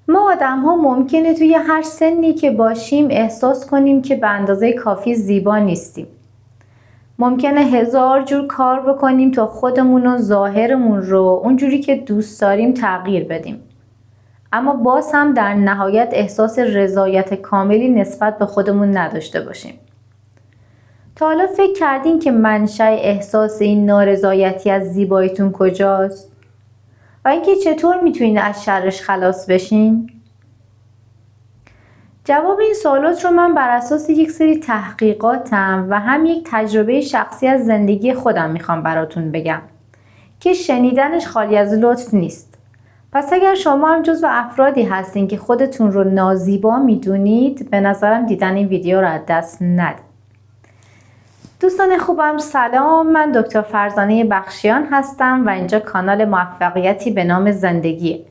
ما آدم ها ممکنه توی هر سنی که باشیم احساس کنیم که به اندازه کافی زیبا نیستیم. ممکنه 1000 جور کار بکنیم تا خودمون و ظاهرمون رو اونجوری که دوست داریم تغییر بدیم. اما باز هم در نهایت احساس رضایت کاملی نسبت به خودمون نداشته باشیم. تا حالا فکر کردین که منشأ احساس این نارضایتی از زیباییتون کجاست؟ و اینکه چطور میتونین از شرش خلاص بشین؟ جواب این سوالات رو من بر اساس یک سری تحقیقاتم و هم یک تجربه شخصی از زندگی خودم میخوام براتون بگم که شنیدنش خالی از لطف نیست. پس اگر شما هم جزو افرادی هستین که خودتون رو نازیبا میدونید، به نظرم دیدن این ویدیو رو از دست ندید. دوستان خوبم سلام، من دکتر فرزانه بخشیان هستم و اینجا کانال موفقیتی به نام زندگیه.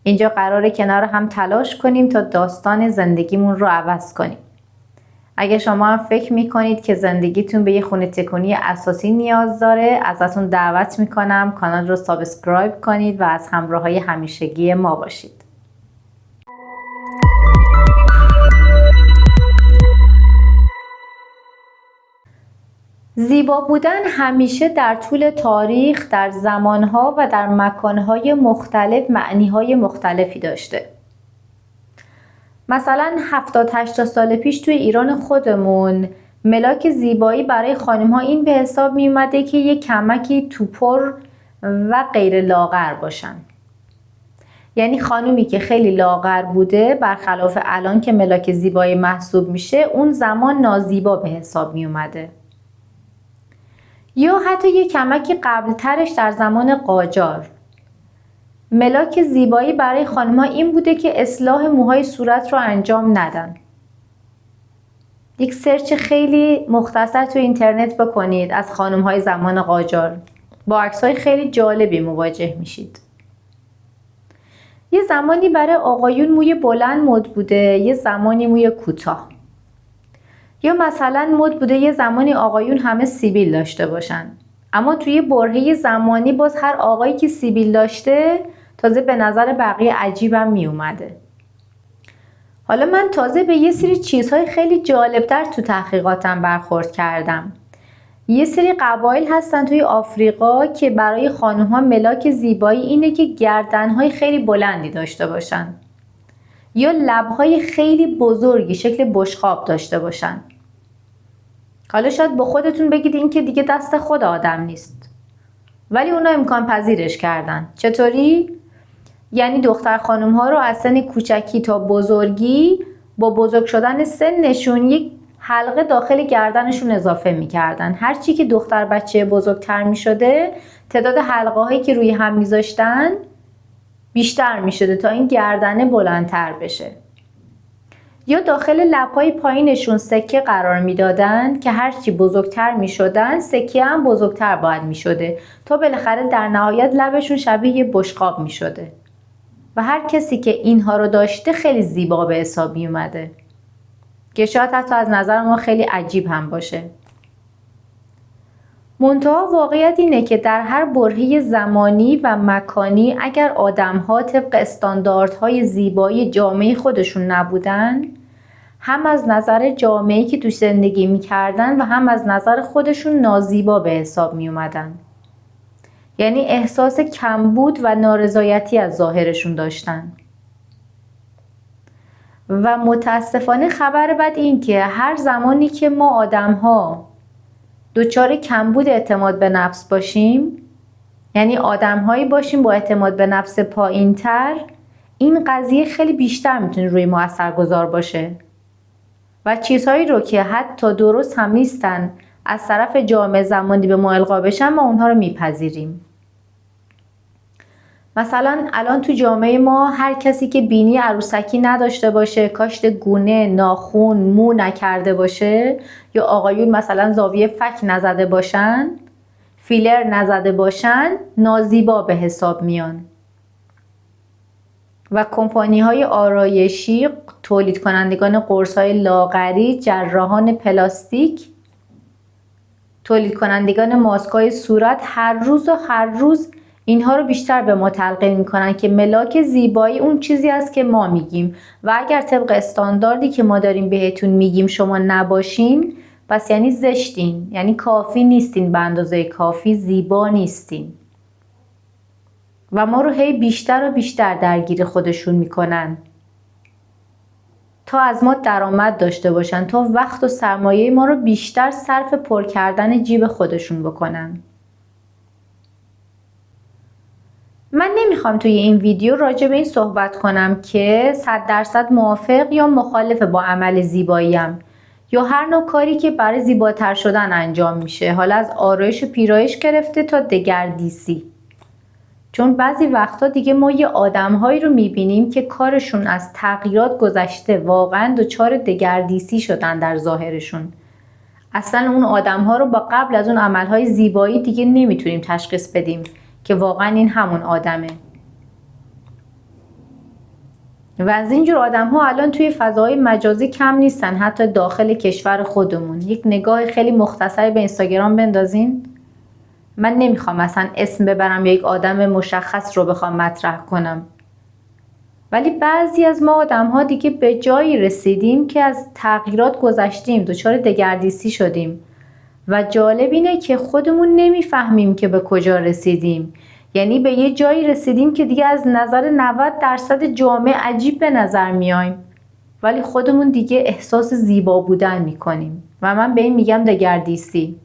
اینجا قراره کنار هم تلاش کنیم تا داستان زندگیمون رو عوض کنیم. اگه شما هم فکر میکنید که زندگیتون به یه خونه تکونی اساسی نیاز داره، ازتون دعوت میکنم کانال رو سابسکرایب کنید و از همراهای همیشگی ما باشید. زیبا بودن همیشه در طول تاریخ در زمانها و در مکانهای مختلف معنیهای مختلفی داشته. مثلا 70-80 سال پیش توی ایران خودمون ملاک زیبایی برای خانم‌ها این به حساب می اومده که یک کمکی توپر و غیر لاغر باشن. یعنی خانومی که خیلی لاغر بوده برخلاف الان که ملاک زیبایی محسوب میشه، اون زمان نازیبا به حساب می اومده. یا حتی یک کمکی قبلترش در زمان قاجار ملاک زیبایی برای خانم‌ها این بوده که اصلاح موهای صورت رو انجام ندن. یک سرچ خیلی مختصر تو اینترنت بکنید از خانم‌های زمان قاجار، با عکس‌های خیلی جالبی مواجه میشید. یه زمانی برای آقایون موی بلند مد بوده، یه زمانی موی کوتاه. یا مثلا مد بوده یه زمانی آقایون همه سیبیل داشته باشن، اما توی برهه زمانی باز هر آقایی که سیبیل داشته تازه به نظر بقیه عجیبم می اومده. حالا من تازه به یه سری چیزهای خیلی جالبتر تو تحقیقاتم برخورد کردم. یه سری قبایل هستن توی آفریقا که برای خانم‌ها ملاک زیبایی اینه که گردن‌های خیلی بلندی داشته باشن یا لب‌های خیلی بزرگی شکل بشقاب داشته باشن. حالا شاید با خودتون بگید این که دیگه دست خود آدم نیست، ولی اونا امکان پذیرش کردن. چطوری؟ یعنی دختر خانم ها رو از سن کوچکی تا بزرگی با بزرگ شدن سنشون یک حلقه داخل گردنشون اضافه میکردن. هرچی که دختر بچه بزرگتر میشده تعداد حلقه هایی که روی هم میذاشتن بیشتر میشده تا این گردنه بلندتر بشه. یا داخل لبهای پایینشون سکه قرار میدادن که هرچی بزرگتر میشدن سکه هم بزرگتر باید میشده تا بالاخره در نهایت لبشون شبیه یه بشقاب میشده. و هر کسی که اینها رو داشته خیلی زیبا به حساب می اومده، که شاید حتی از نظر ما خیلی عجیب هم باشه. منتها واقعیت اینه که در هر برهه زمانی و مکانی اگر آدم‌ها طبق استانداردهای زیبایی جامعه خودشون نبودن، هم از نظر جامعه‌ای که توش زندگی می‌کردن و هم از نظر خودشون نازیبا به حساب می اومدن. یعنی احساس کمبود و نارضایتی از ظاهرشون داشتن. و متاسفانه خبر بد این که هر زمانی که ما آدم‌ها دچار کمبود اعتماد به نفس باشیم، یعنی آدم‌هایی باشیم با اعتماد به نفس پایین‌تر، این قضیه خیلی بیشتر میتونه روی ما اثرگذار باشه و چیزهایی رو که حتی درست هم نیستن از طرف جامعه زمانی به ما القا بشن ما اونها رو میپذیریم. مثلا الان تو جامعه ما هر کسی که بینی عروسکی نداشته باشه، کاشت گونه، ناخن، مو نکرده باشه، یا آقایون مثلا زاویه فک نزده باشن، فیلر نزده باشن، نازیبا به حساب میان. و کمپانی‌های آرایشی، تولید کنندگان قرص‌های لاغری، جراحان پلاستیک، تولید کنندگان ماسک‌های صورت هر روز اینها رو بیشتر به ما تلقین میکنن که ملاک زیبایی اون چیزی است که ما میگیم و اگر طبق استانداردی که ما داریم بهتون میگیم شما نباشین، پس یعنی زشتین، یعنی کافی نیستین، به اندازه کافی زیبا نیستین. و ما رو هی بیشتر و بیشتر درگیر خودشون میکنن تا از ما درآمد داشته باشن، تا وقت و سرمایه ما رو بیشتر صرف پر کردن جیب خودشون بکنن. من نمیخوام توی این ویدیو راجع به این صحبت کنم که 100% موافق یا مخالف با عمل زیباییم یا هر نوع کاری که برای زیباتر شدن انجام میشه، حالا از آرایش و پیرایش گرفته تا دگردیسی. چون بعضی وقتا دیگه ما یه آدم‌هایی رو میبینیم که کارشون از تغییرات گذشته، واقعا دچار دگردیسی شدن در ظاهرشون. اصلا اون آدم‌ها رو با قبل از اون عمل‌های زیبایی دیگه نمیتونیم تشخیص بدیم که واقعا این همون آدمه. و از اینجور آدم‌ها الان توی فضاهای مجازی کم نیستن، حتی داخل کشور خودمون. یک نگاه خیلی مختصری به اینستاگرام بندازین. من نمیخوام مثلا اسم ببرم یا یک آدم مشخص رو بخوام مطرح کنم، ولی بعضی از ما آدم‌ها دیگه به جایی رسیدیم که از تغییرات گذشتیم، دچار دگردیسی شدیم و جالب اینه که خودمون نمیفهمیم که به کجا رسیدیم. یعنی به یه جایی رسیدیم که دیگه از نظر 90% جامعه عجیب به نظر میایم، ولی خودمون دیگه احساس زیبا بودن میکنیم و من به این میگم دگردیسی.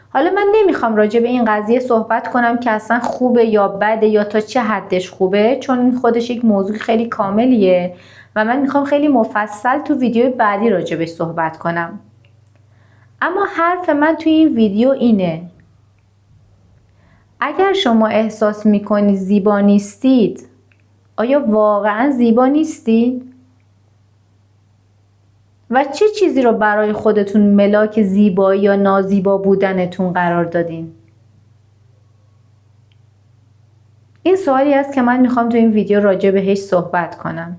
حالا من نمیخوام راجع به این قضیه صحبت کنم که اصلا خوبه یا بده یا تا چه حدش خوبه، چون این خودش یک موضوع خیلی کاملیه و من میخوام خیلی مفصل تو ویدیو بعدی راجع بهش صحبت کنم. اما حرف من توی این ویدیو اینه: اگر شما احساس میکنید زیبا نیستید، آیا واقعا زیبا نیستید؟ و چه چیزی رو برای خودتون ملاک زیبایی یا نازیبا بودنتون قرار دادین؟ این سوالی است که من میخوام تو این ویدیو راجع بهش صحبت کنم.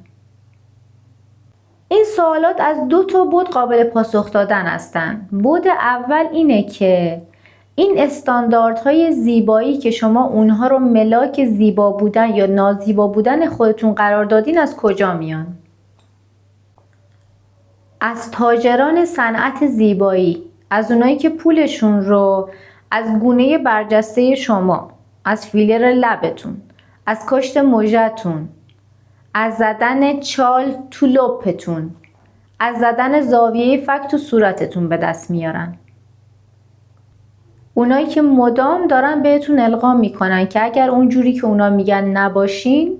این سوالات از 2 تا بعد قابل پاسخ دادن هستند. بعد اول اینه که این استانداردهای زیبایی که شما اونها رو ملاک زیبا بودن یا نازیبا بودن خودتون قرار دادین از کجا میان؟ از تاجران صنعت زیبایی، از اونایی که پولشون رو از گونه برجسته شما، از فیلر لبتون، از کشت مژه‌تون، از زدن چال تو لپتون، از زدن زاویه فک تو صورتتون به دست میارن. اونایی که مدام دارن بهتون القا میکنن که اگر اونجوری که اونا میگن نباشین،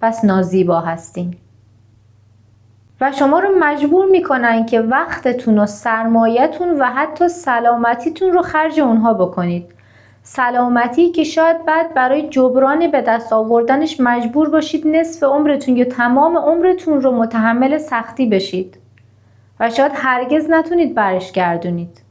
پس نازیبا هستین. و شما رو مجبور میکنن که وقتتون و سرمایه‌تون و حتی سلامتیتون رو خرج اونها بکنید. سلامتی که شاید بعد برای جبران به دست آوردنش مجبور باشید نصف عمرتون یا تمام عمرتون رو متحمل سختی بشید و شاید هرگز نتونید برش گردونید.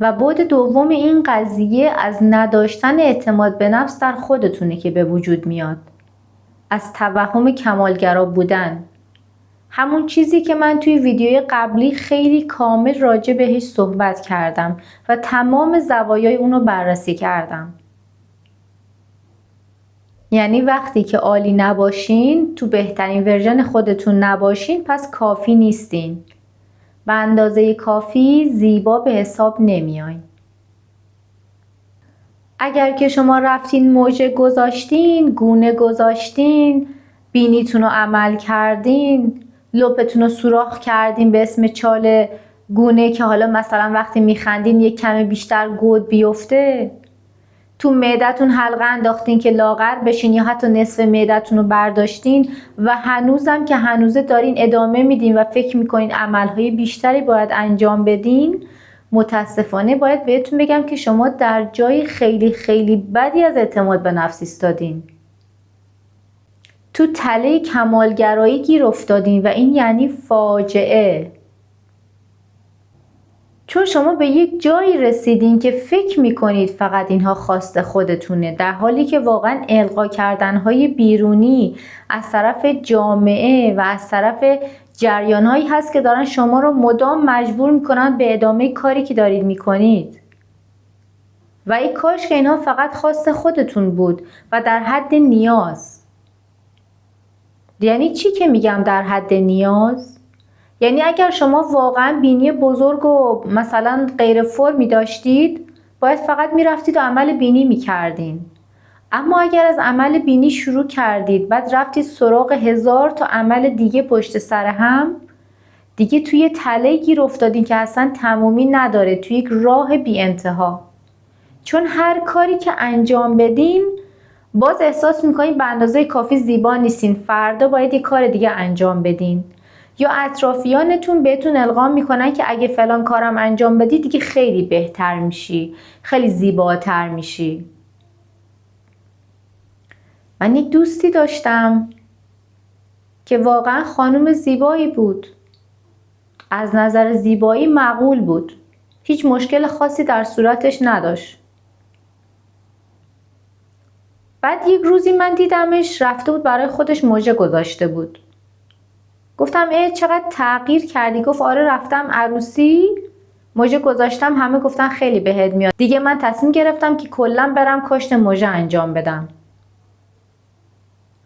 و بعد دوم این قضیه از نداشتن اعتماد به نفس در خودتونه که به وجود میاد. از توهم کمالگرا بودن. همون چیزی که من توی ویدیوی قبلی خیلی کامل راجع بهش صحبت کردم و تمام زوایای اونو بررسی کردم. یعنی وقتی که عالی نباشین، تو بهترین ورژن خودتون نباشین، پس کافی نیستین. به اندازه کافی زیبا به حساب نمیاین. اگر که شما رفتین موجه گذاشتین، گونه گذاشتین، بینیتون رو عمل کردین، لپتون رو سوراخ کردین به اسم چال گونه که حالا مثلا وقتی میخندین یک کم بیشتر گود بیفته، تو معدتون حلقه انداختین که لاغر بشین یا حتی نصف معدتون رو برداشتین و هنوزم که هنوزه دارین ادامه میدین و فکر میکنین عملهای بیشتری باید انجام بدین، متاسفانه باید بهتون بگم که شما در جای خیلی خیلی بدی از اعتماد به نفس ایستادین. تو تله کمالگرایی گیر افتادین و این یعنی فاجعه. چون شما به یک جایی رسیدین که فکر میکنید فقط اینها خواست خودتونه، در حالی که واقعا القا کردنهای بیرونی از طرف جامعه و از طرف جریانهایی هست که دارن شما رو مدام مجبور میکنن به ادامه کاری که دارید میکنید. و ای کاش که اینها فقط خواست خودتون بود و در حد نیاز. یعنی چی که میگم در حد نیاز؟ یعنی اگر شما واقعا بینی بزرگ و مثلا غیر فرمی داشتید، باید فقط میرفتید و عمل بینی میکردین. اما اگر از عمل بینی شروع کردید بعد رفتید سراغ 1000 تا عمل دیگه پشت سر هم، دیگه توی تله گیر افتادین که اصلا تمومی نداره، توی یک راه بی انتها. چون هر کاری که انجام بدین باز احساس میکنین به اندازه کافی زیبا نیستین، فردا باید یک کار دیگه انجام بدین. یا اطرافیانتون بهتون القا میکنن که اگه فلان کارم انجام بدی دیگه خیلی بهتر میشی، خیلی زیباتر میشی. من یک دوستی داشتم که واقعا خانم زیبایی بود، از نظر زیبایی معقول بود، هیچ مشکل خاصی در صورتش نداشت. بعد یک روزی من دیدمش رفته بود برای خودش مژه گذاشته بود. گفتم چقدر تغییر کردی؟ گفت آره رفتم عروسی مژه گذاشتم، همه گفتن خیلی بهت میاد. دیگه من تصمیم گرفتم که کلا برم کاشت مژه انجام بدم.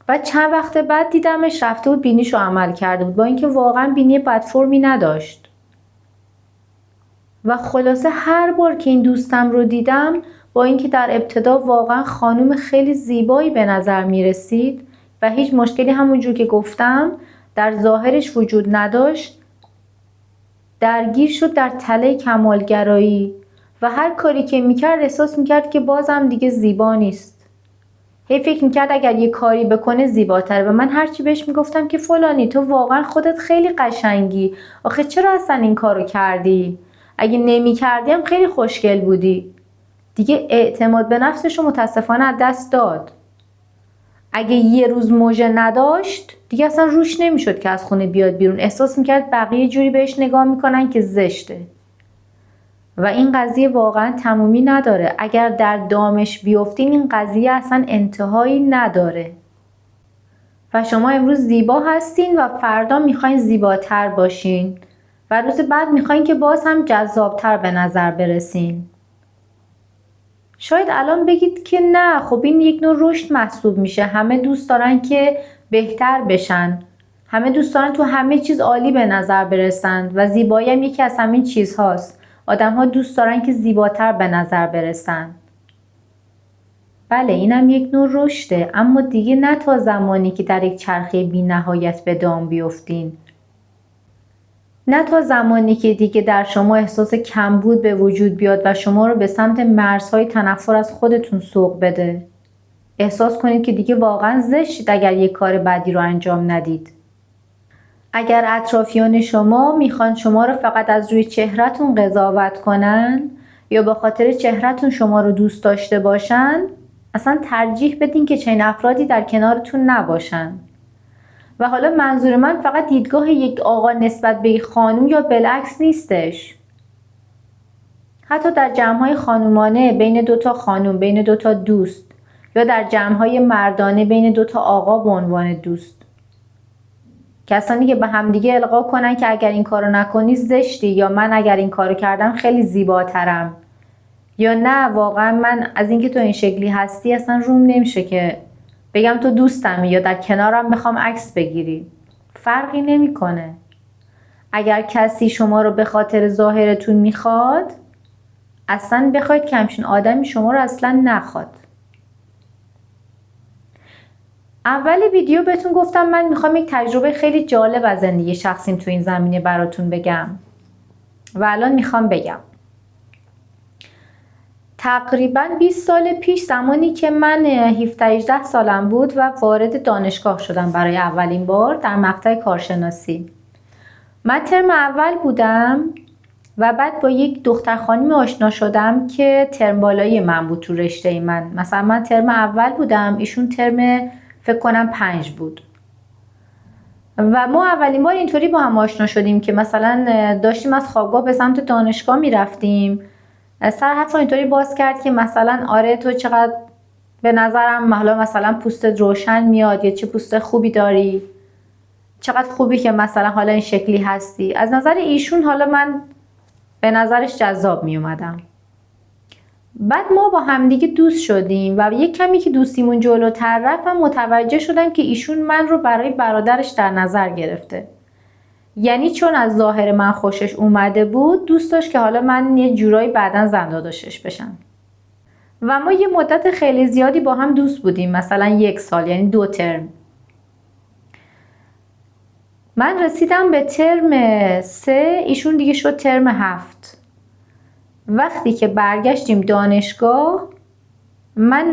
و چند وقت بعد دیدمش رفته بود بینیشو عمل کرده بود، با اینکه واقعا بینی بدفرمی نداشت. و خلاصه هر بار که این دوستم رو دیدم، با اینکه در ابتدا واقعا خانم خیلی زیبایی به نظر می رسید و هیچ مشکلی همونجور که گفتم در ظاهرش وجود نداشت، درگیر شد در تله کمالگرایی و هر کاری که میکرد احساس میکرد که بازم دیگه زیبا نیست. هی فکر میکرد اگر یه کاری بکنه زیباتره و من هرچی بهش میگفتم که فلانی تو واقعا خودت خیلی قشنگی، آخه چرا اصلا این کارو کردی؟ اگه نمیکردیم خیلی خوشگل بودی. دیگه اعتماد به نفسش رو متاسفانه از دست داد. اگه یه روز مژه نداشت دیگه اصلا روش نمیشد که از خونه بیاد بیرون، احساس میکرد بقیه جوری بهش نگاه میکنن که زشته. و این قضیه واقعا تمومی نداره. اگر در دامش بیفتین این قضیه اصلا انتهایی نداره. و شما امروز زیبا هستین و فردا میخواین زیباتر باشین و روز بعد میخواین که باز هم جذابتر به نظر برسین. شاید الان بگید که نه، خب این یک نوع رشد محسوب میشه، همه دوست دارن که بهتر بشن، همه دوست دارن تو همه چیز عالی به نظر برسن و زیبایی هم یکی از همین چیزهاست. آدم ها دوست دارن که زیباتر به نظر برسن. بله اینم یک نوع رشده، اما دیگه نه تا زمانی که در یک چرخه بی نهایت به دام بیفتین. نه تا زمانی که دیگه در شما احساس کمبود به وجود بیاد و شما رو به سمت مرزهای تنفر از خودتون سوق بده. احساس کنید که دیگه واقعا زشتید اگر یک کار بدی رو انجام ندید. اگر اطرافیان شما میخوان شما رو فقط از روی چهره‌تون قضاوت کنن یا به خاطر چهره‌تون شما رو دوست داشته باشن، اصلا ترجیح بدین که چنین افرادی در کنارتون نباشن. و حالا منظور من فقط دیدگاه یک آقا نسبت به یک خانم یا بالعکس نیستش. حتی در جمع‌های خانومانه بین دوتا خانم، بین دوتا دوست، یا در جمع‌های مردانه بین دوتا آقا به عنوان دوست. کسانی که به همدیگه القا کنن که اگر این کارو نکنی زشتی، یا من اگر این کارو کردم خیلی زیباترم، یا نه واقعا من از اینکه تو این شکلی هستی اصلا روم نمیشه که بگم تو دوستمی یا در کنارم بخوام عکس بگیری. فرقی نمیکنه. اگر کسی شما رو به خاطر ظاهرتون میخواد، اصلا بخواید که همچین آدمی شما رو اصلا نخواد. اول ویدیو بهتون گفتم من میخوام یک تجربه خیلی جالب از زندگی شخصیم تو این زمینه براتون بگم و الان میخوام بگم. تقریبا 20 سال پیش، زمانی که من 17-18 سالم بود و وارد دانشگاه شدم برای اولین بار در مقطع کارشناسی. من ترم اول بودم و بعد با یک دختر خانمی آشنا شدم که ترم بالایی من بود تو رشته من. مثلا من ترم اول بودم، ایشون ترم فکر کنم 5 بود. و ما اولین بار اینطوری با هم آشنا شدیم که مثلا داشتیم از خوابگاه به سمت دانشگاه میرفتیم، سر حرف اینطوری باز کرد که مثلا آره تو چقدر به نظرم مثلا پوستت روشن میاد، یا چه پوست خوبی داری، چقدر خوبی که مثلا حالا این شکلی هستی. از نظر ایشون حالا من به نظرش جذاب می اومدم. بعد ما با همدیگه دوست شدیم و یک کمی که دوستیمون جلوتر رفت من متوجه شدم که ایشون من رو برای برادرش در نظر گرفته. یعنی چون از ظاهر من خوشش اومده بود دوست داشت که حالا من یه جورایی بعداً زنداداشش بشم. و ما یه مدت خیلی زیادی با هم دوست بودیم، مثلا 1 سال، یعنی 2 ترم. من رسیدم به ترم 3، ایشون دیگه شد ترم 7. وقتی که برگشتیم دانشگاه من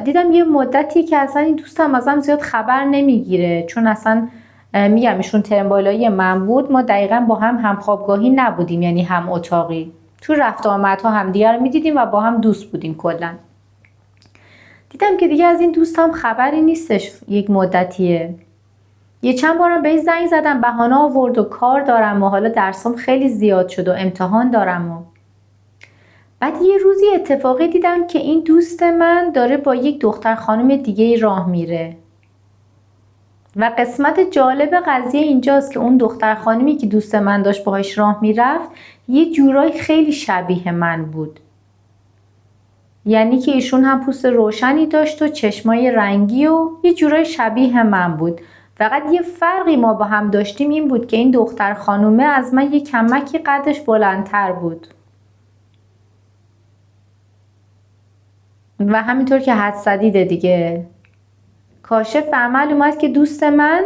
دیدم یه مدتی که اصلا این دوستم ازم زیاد خبر نمیگیره، چون اصلا میگم ایشون ترم بالایی من بود، ما دقیقا با هم خوابگاهی نبودیم، یعنی هم اتاقی. تو رفت آمدها همدیگه رو میدیدیم و با هم دوست بودیم کلا. دیدم که دیگه از این دوستم خبری نیستش، یک مدتیه. یه چند بارم بهش زنگ زدم، بهانه آورد و کار دارم و حالا درسام خیلی زیاد شد و امتحان دارم و بعد یه روزی اتفاقی دیدم که این دوست من داره با یک دختر خانم دیگه راه میره. و قسمت جالب قضیه اینجاست که اون دختر خانمی که دوست من داشت باهاش راه میرفت یه جورایی خیلی شبیه من بود. یعنی که ایشون هم پوست روشنی داشت و چشمای رنگی و یه جورایی شبیه من بود. فقط یه فرقی ما با هم داشتیم این بود که این دختر خانومه از من یه کمکی قدش بلندتر بود. و همینطور که حد زدیده دیگه، کاشف عمل اومد که دوست من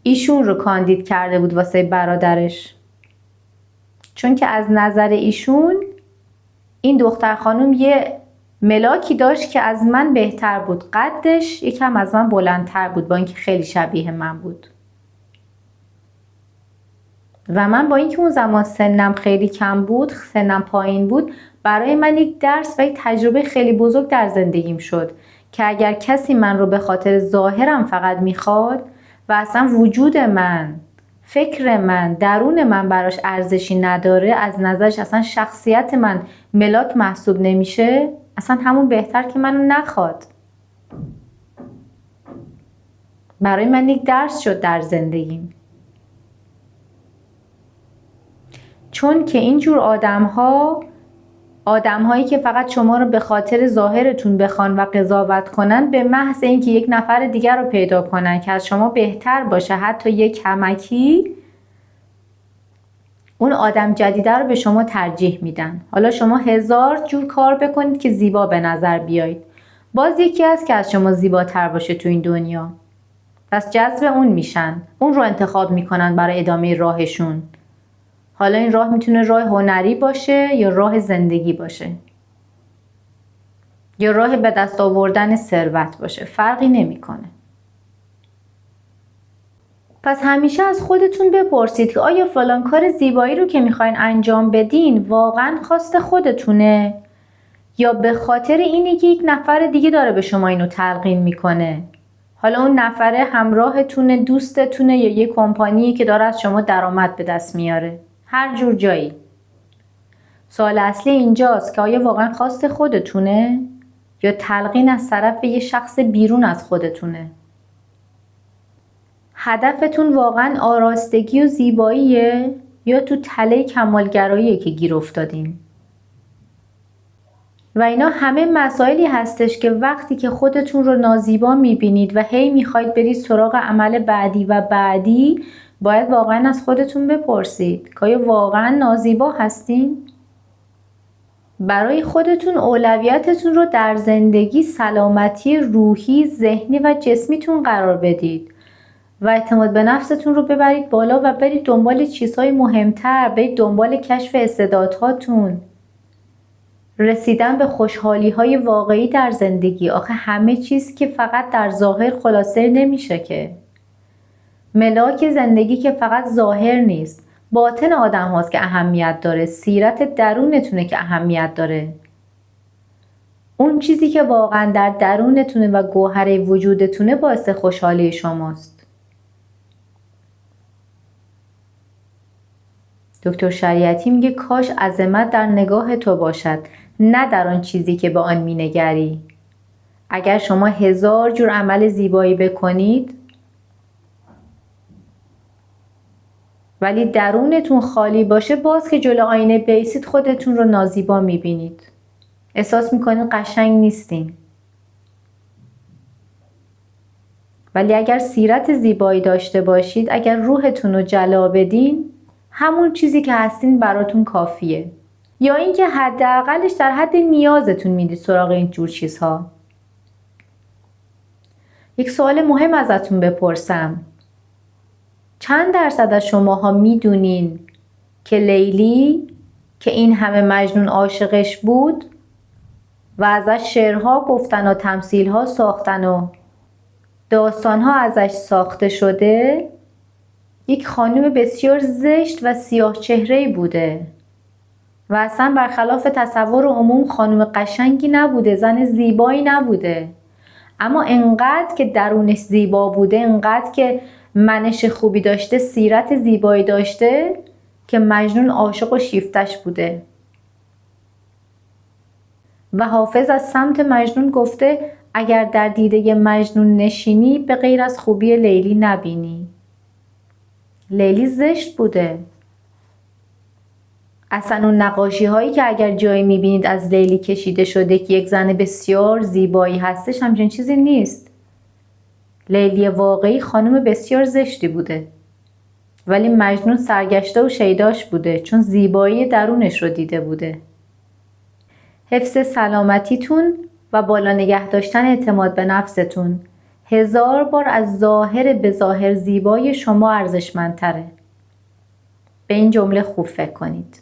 ایشون رو کاندید کرده بود واسه برادرش، چون که از نظر ایشون این دختر خانم یه ملاکی داشت که از من بهتر بود، قدش یکم از من بلندتر بود با اینکه خیلی شبیه من بود. و من با اینکه اون زمان سنم خیلی کم بود، سنم پایین بود، برای من یک درس و یک تجربه خیلی بزرگ در زندگیم شد که اگر کسی من رو به خاطر ظاهرم فقط میخواد و اصلا وجود من، فکر من، درون من براش ارزشی نداره، از نظرش اصلا شخصیت من ملاک محسوب نمیشه، اصلا همون بهتر که منو نخواد. برای من یک درس شد در زندگیم. چون که اینجور آدم‌هایی که فقط شما رو به خاطر ظاهرتون بخوان و قضاوت کنن، به محض اینکه یک نفر دیگر رو پیدا کنن که از شما بهتر باشه، حتی یک کمکی، اون آدم جدیده رو به شما ترجیح میدن. حالا شما 1000 جور کار بکنید که زیبا به نظر بیایید، باز یکی هست که از شما زیباتر باشه تو این دنیا. پس جذب اون میشن، اون رو انتخاب میکنن برای ادامه راهشون. حالا این راه میتونه راه هنری باشه یا راه زندگی باشه یا راه به دست آوردن ثروت باشه، فرقی نمیکنه. پس همیشه از خودتون بپرسید که آیا فلان کار زیبایی رو که میخواین انجام بدین واقعا خواست خودتونه یا به خاطر اینه که یک نفر دیگه داره به شما اینو تلقین میکنه. حالا اون نفره همراهتونه، دوستتونه یا یک کمپانیه که داره از شما درآمد به دست میاره. هر جور جایی. سوال اصلی اینجاست که آیا واقعا خواست خودتونه یا تلقین از طرف یه شخص بیرون از خودتونه؟ هدفتون واقعا آراستگی و زیباییه یا تو تله کمالگراییه که گیر افتادین؟ و اینا همه مسائلی هستش که وقتی که خودتون رو نازیبا میبینید و هی میخواید برید سراغ عمل بعدی و بعدی، باید واقعا از خودتون بپرسید که آیا واقعا نازیبا هستین؟ برای خودتون اولویتتون رو در زندگی سلامتی روحی، ذهنی و جسمیتون قرار بدید و اعتماد به نفستون رو ببرید بالا و برید دنبال چیزهای مهمتر، برید دنبال کشف استعدادهاتون، رسیدن به خوشحالی‌های واقعی در زندگی. آخه همه چیز که فقط در ظاهر خلاصه نمیشه که. ملاک زندگی که فقط ظاهر نیست، باطن آدم هاست که اهمیت داره، سیرت درونتونه که اهمیت داره. اون چیزی که واقعا در درونتونه و گوهر وجودتونه باعث خوشحالی شماست. دکتر شریعتی میگه کاش عظمت در نگاه تو باشد، نه در آن چیزی که به آن مینگری. اگر شما 1000 جور عمل زیبایی بکنید ولی درونتون خالی باشه، باز که جلو آینه بیسید خودتون رو نازیبا میبینید. احساس میکنید قشنگ نیستین. ولی اگر سیرت زیبایی داشته باشید، اگر روحتون رو جلا بدین، همون چیزی که هستین براتون کافیه. یا اینکه حداقلش در حد نیازتون میدید سراغ این جور چیزها. یک سوال مهم ازتون بپرسم. چند درصد از شماها میدونین که لیلی که این همه مجنون عاشقش بود و ازش شعرها گفتن و تمثیلها ساختن و داستانها ازش ساخته شده، یک خانم بسیار زشت و سیاه چهره‌ای بوده و اصلا برخلاف تصور عموم خانم قشنگی نبوده، زن زیبایی نبوده. اما انقدر که درونش زیبا بوده، انقدر که منش خوبی داشته، سیرت زیبایی داشته که مجنون عاشق و شیفتش بوده. و حافظ از سمت مجنون گفته اگر در دیده مجنون نشینی به غیر از خوبی لیلی نبینی. لیلی زشت بوده. اصلا اون نقاشی هایی که اگر جایی میبینید از لیلی کشیده شده که یک زن بسیار زیبایی هستش، همچین چیزی نیست. لیلی واقعی خانم بسیار زشتی بوده، ولی مجنون سرگشته و شیداش بوده چون زیبایی درونش رو دیده بوده. حفظ سلامتیتون و بالا نگه داشتن اعتماد به نفستون 1000 بار از ظاهر به ظاهر زیبای شما ارزشمندتره. به این جمله خوب فکر کنید.